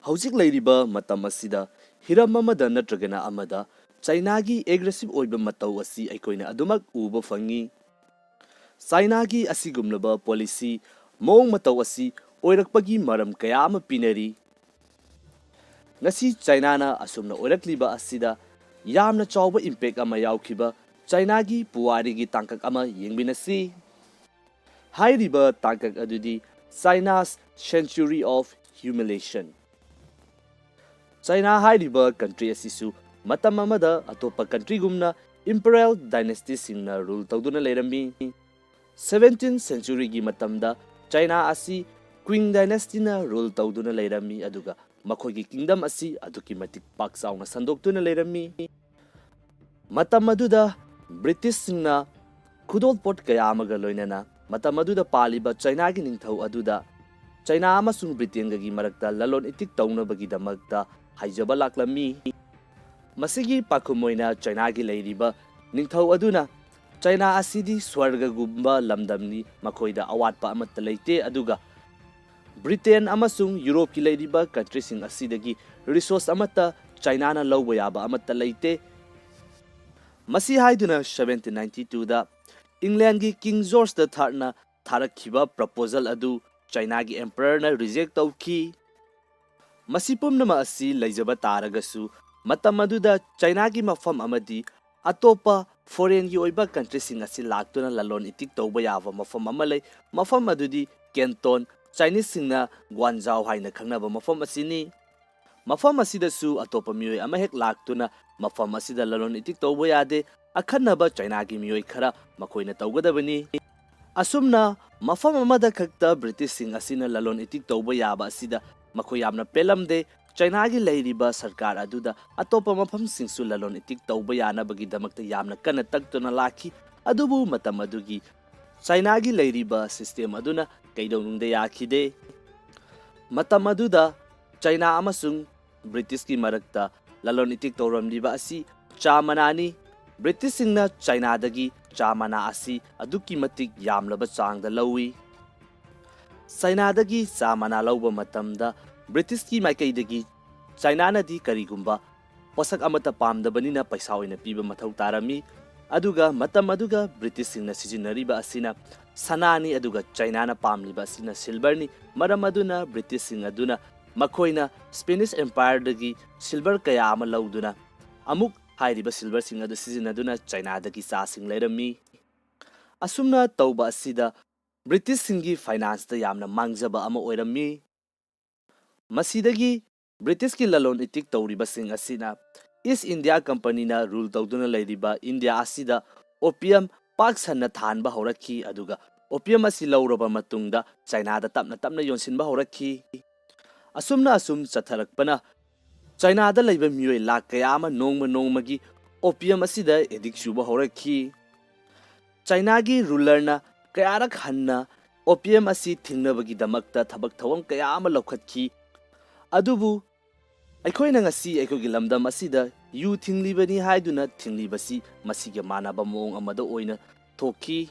Hauzik leiriba matam asida hiram amada natragana amada China-gi aggressive oiba matau asi aikoina adumak uba fangi. China-gi asigumlaba policy mong matau asi oirakpagi maram kaya ama pinari. Ngasi China-na asumna oirakliba asida yamna chawba impact ama yaukhiba China-gi puwarigi tangkak ama yengbinasi. Hairiba tangkak adudi China's Century of Humiliation. China hairiba country asisu matam amada atopa country gumna imperial dynasty singna rule tawduna leirami. 17th century gi matamda China asi Qing dynasty na rule tawduna leirami aduga makhogi kingdom asi aduki matik pak sauna sandoktuna leirami. Matam aduda British singna khudol port kaya amaga loinana matam aduda paliba China gi ningthau aduda China amasung Britain gi marakta lalon itik tawnabagi damakta haijaba laklami. Masigi pakumoina China gi leiriba ningthau aduna China asidi swarga gumba lamdamni makoida awatpa amatta leite aduga Britain amasung Europe ki leiriba country sing asidagi resource amatta China na lawba yaba amatta leite. Masi haiduna 1792 da England gi King George III na tharakhiba proposal adu China gi emperor na reject tawki. Masipumnama asi laijaba taragasu matam aduda China gi mafam amadi atopa foreign gi oiba country sing asi laktuna lalon itik tawba yava mafam amalai mafam adudi Canton Chinese singna Guangzhou haina khangnaba mafam asini. Mafam asidasu atopa mioi ama hek laktuna mafam asida lalon itik tawba yade akhanaba China gi mioi khara makoina tawgadabani. Asumna mafam amada khakta British sing asina lalon itik tawba yaba asida makoy yamna pelamde China gi leiriba sarkar aduda atopa mafam singsu lalon itik tawba yana bagi damakta yamna kana taktuna laki adubu matam adugi China gi leiriba system aduna kaidonungde yakhide. Matam aduda China amasung British ki marakta lalon itik tawramliba asi chamanani. British singna China dagi chamana asi aduki matik yamlaba changda lawi. China dagi chamana lawba matamda British ki maikaidagi China na di karigumba posak amata pamdabanina paisa oina piba mathau tarami aduga matam aduga British singna sijinariba asina sanani aduga China na pamliba asina silver ni maram aduna British sing aduna makoina Spanish Empire dagi silver kaya ama lawduna amuk hairiba silver sing adu sijinaduna China dagi sa sing leirami. Asumna tawba asida British singi finance ta yamna mangjaba ama oirami. Masidagi British ki lalon itik tawriba sing asina East India Company na rule tawduna leiriba India asida opium pak sanna thanba horakhi aduga opium asi lawraba matungda China da tapna tapna yonsinba horakhi. Asumna asum chatharakpana China da leiba mioi lak kaya ama nongmagi opium asida edik suba horakhi. China gi ruler na kayarak hanna opium asi thingnabagi damakta thabak thawam kaya ama lokhatkhi adubu aikoina ngasi aikogi lamdam asida yu thinglibani haiduna thinglibasi masiga manaba mong amada oina thokhi.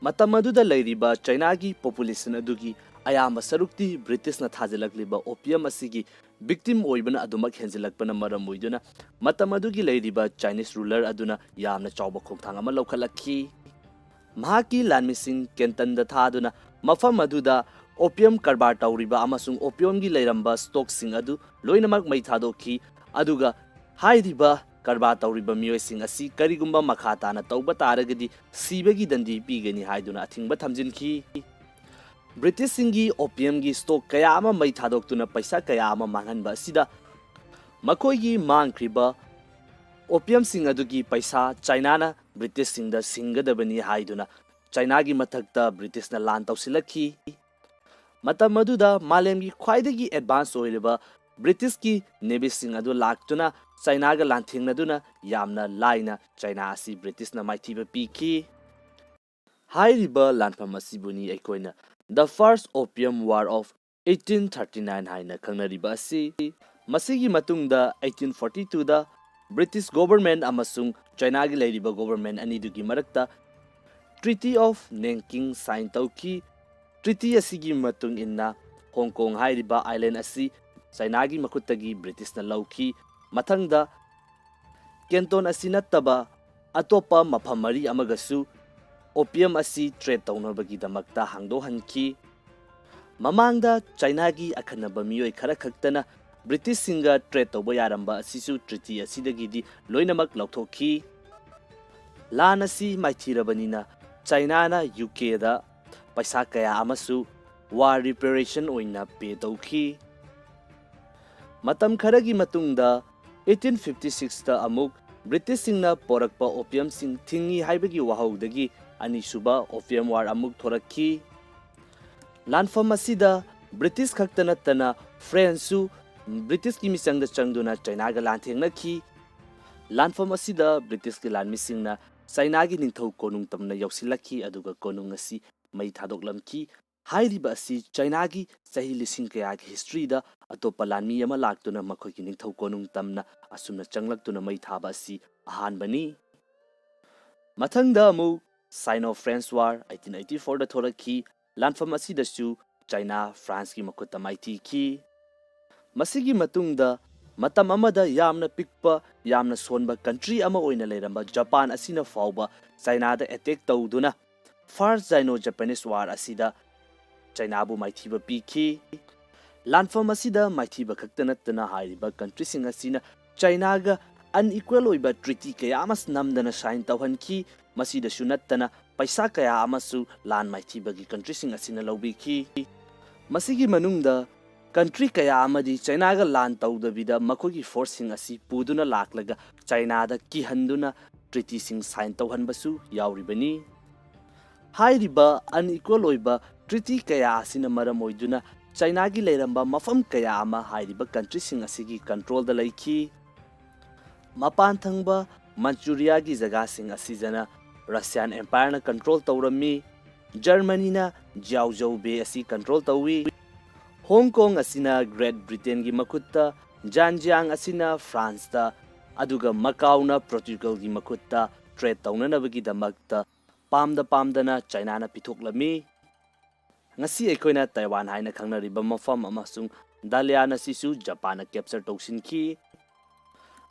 Matam aduda leiriba China gi population adugi ayamba sarukti British na thajalakliba opium asigi victim oibana adumak henjilakpana maram oiduna matam adugi leiriba Chinese ruler aduna yamna chawba khongthang ama lokhalakhi. Mahaki lanmising Canton da thaduna mafam aduda opium karbar tawriba amasung opium gi leiramba stock sing adu loinamak mai thadokhi aduga hairiba karbar tawriba mioi sing asi karigumba makhata na tawba taragadi sibagi dandi pigani haiduna athingba thamjinki. British singi opium gi stock kaya ama mai thadoktuna paisa kaya ama manghanba asida makoigi mangkhriba opium sing adugi paisa China na British singda singadabani haiduna China gi mathakta British na lan tawsilakhi. Matam aduda malemgi khwaidagi advance oiliba British ki navy sing adu laktuna China ga lanthingnaduna yamna laina China asi British na maithiba pikhi. Hairiba lanfam asibuni aikoina the first opium war of 1839 haina khangnariba asi. Masigi matungda 1842 da British government amasung China gi leiriba government anidugi marakta Treaty of Nanking sign tawki. Treaty asigi matung inna Hong Kong hairiba island asi Chainagi makuttagi Britishna lawki. Mathangda Canton asi nattaba atopa mafam mari amagasu opium asi trade tawnabagidamakta hangdohanki. Mamangda Chainagi akhanaba miyoi khara khaktana British singa trade tawba yaramba asisu treaty asidagidi loinamak lauthokhi. Lan asi maithirabanina China na UK da paisa kaya amasu war reparation oina pay tawki. Matam kharagi matungda 1856 ta amuk British singna porakpa opium sing thingi haibagi wahawdagi anisuba opium war amuk thorakhi. Lanfam asida British khaktana tana French British ki misangda changduna China ga lanthengnathi. Lanfam asida British ki lan misingna China gi ningthau konung tamna yausilakhi aduga konung asi mai thadoklamki. Hairiba asi China gi sahi lising kaya gi history da atopa lanmi ama laktuna makhoi gi ningthau konung tamna asumna changlaktuna mai thaba asi ahanbani. Mathangda amu Sino-French War 1884 da thorakhi. Lanfam asidasu China France ki makuta maiti ki. Masigi matungda matam amada yamna pikpa yamna sonba country ama oina leiramba Japan asina fauba China da attack tawduna First Sino-Japanese War asida China bu maithiba piki. Lanfam asida maithiba khaktanatana hairiba country sing asina China ga unequal oiba treaty kaya amas namdana sign tawhanki. Masida sunattana paisa kaya amasu lan maithibagi country sing asina lawbiki. Masigi manungda country kaya amadi China ga lan tawdabida makogi forcing asi puduna laklaga China da kihanduna treaty sing sign tawhanbasu yauribani. Hairiba unequal oiba treaty kaya asina maram oiduna China gi leiramba mafam kaya ama hairiba country sing asigi control da laiki. Mapan thangba Manchuria gi jaga sing asijana Russian Empire na control tawrami. Germany na Jiaozhou Bay asi control tawi. Hong Kong asina Great Britain gi makutta. Zhejiang asina France da. Aduga Macau na Portugal gi makutta trade tawnanabagi damakta pamdana China na pithoklami. Ngasi aikoina Taiwan haina khangnariba mafam amasung Dalian asisu Japan na capture tawsinki.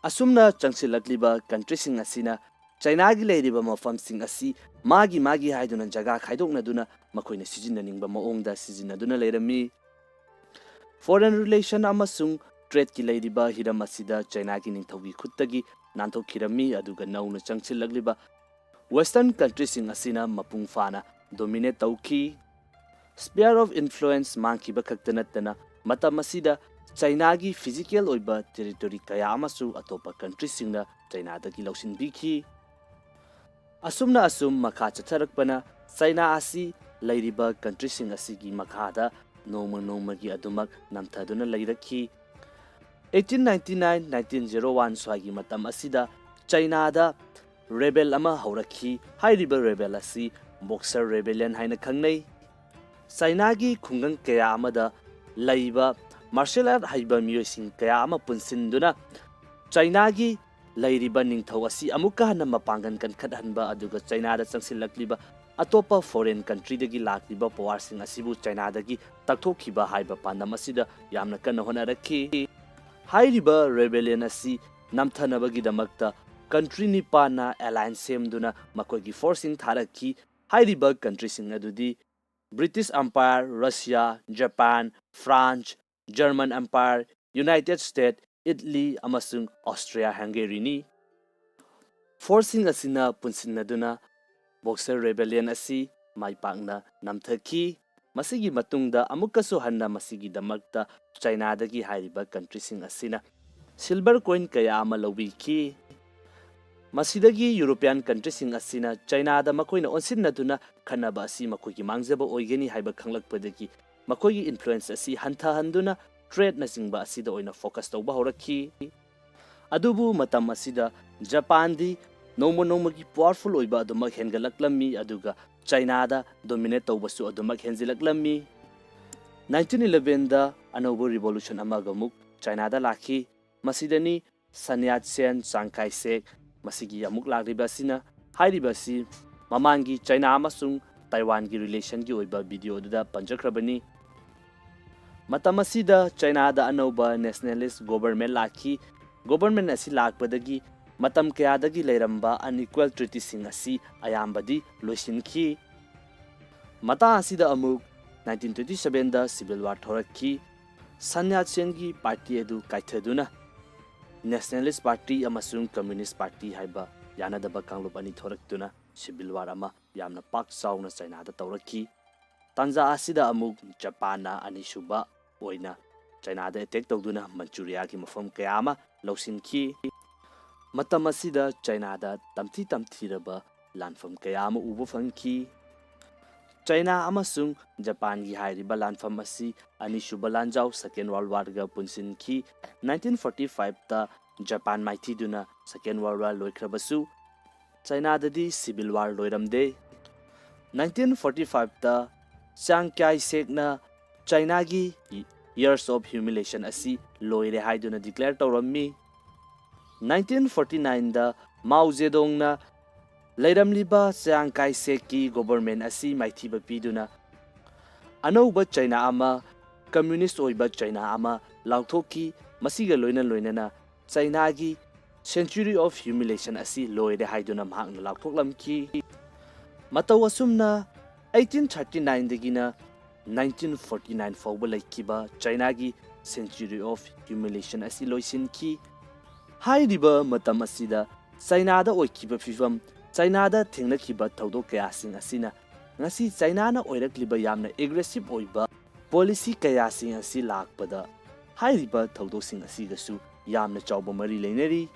Asumna changsilakliba country sing asina China gi leiriba mafam sing asi magi haiduna jaga khaidoknaduna makoina sijinaningba maongda sijinaduna leirami. Foreign relation amasung trade ki leiriba hiram asida China gi ningthaugi khuttagi nanthokirami aduga nauna changsilagliba western country sing asina mapung fana dominate tawki. Sphere of influence mangkiba khaktanatana matam asida China gi physical oiba territory kaya amasu atopa country singna China dagi lausinbiki. Asumna asum makha chatharakpana China asi leiriba country sing asigi makhada noma gi adumak namthaduna leirakhi. 1899-1901 swagi matam asida China da rebel ama haurakhi. Hairiba rebel asi Boxer rebellion haina khangnei. China gi khungang kaya amada leiba martial art haiba miyosing kaya ama punsinduna China gi leiriba ningthau asi amuka hana mapangan kan khathanba aduga China da changsilakliba atopa foreign country dagi lakliba power sing asibu China dagi takthokiba haiba pandam asida yamna kana honarakhi. Hairiba rebellion asi namthanabagi damakta country nipana alliance semduna makogi forcing tharakhi. Hairiba country sing adudi British Empire, Russia, Japan, France, German Empire, United States, Italy, amasung Austria-Hungary ni. Forcing asina punsinaduna Boxer rebellion asi maipakna namthaki. Masigi matungda amukaso hanna masigi damakta China dagi hairiba country sing asina silver coin kaya ama lawbiki. Masidagi European country sing asina China da makoina onsinnaduna khanaba asi makogi mangjaba oigeni haiba khanglakpadagi makogi influence asi hanthahanduna trade na singba asida oina focus tawba horakhi. Adubu matam asida Japan di nomogi powerful oiba adumak hengalaklammi aduga China da dominate tawbasu adumak henjilaklammi. 1911 da anobo revolution amagamuk China da lakhi. Masidani Sun Yat-sen, Chiang Kai-shek masigi amuk lakriba sina hairiba si mamangi China amasung Taiwan gi relation gi oiba video da panjakrabani. Matam asida China anauba nationalist government laki government asi lakpadagi matam kayadagi leiramba unequal treaty sing asi ayambadi loisinki. Mata asida amuk 1927 da civil war thorakki Sanyat Sengi party edu kaithaduna Nationalist Party amasung Communist Party haiba yanadaba kanglup ani thoraktuna civil war ama yamna pak sauna China da tawrakki. Tanza asida amuk Japan na anisuba oina China da attack tawduna Manchuria ki mafam kaya ama lausinki. Matam asida China da tamthiraba lanfam kaya ama uba fangki. China amasung Japan gi hairiba lanfam asi anisuba lanjau Second World War ga punsinki 1945 ta Japan maithiduna Second World War loikhrabasu China dadi civil war loiramde 1945 ta Chiang Kai-shek na China gi years of humiliation asi loire haiduna declare tawrammi 1949 da Mao Zedong na Leiramliba Chiang Kai-shek ki government asi maithiba piduna anauba China ama communist oiba China ama lauthoki masiga loinana China gi century of humiliation asi loire haiduna mahakna lauthoklamki. Mataw asumna 1839 dagina 1949 fawba laikiba China gi century of humiliation asi loisinki. Hairiba matam asida China da oikiba fifam China da thengnakiba thawdok kayasing asina ngasi China na oirakliba yamna aggressive oiba policy kayasing asi lakpada hairiba thawdoksing asigasu yamna chawba mari leinari.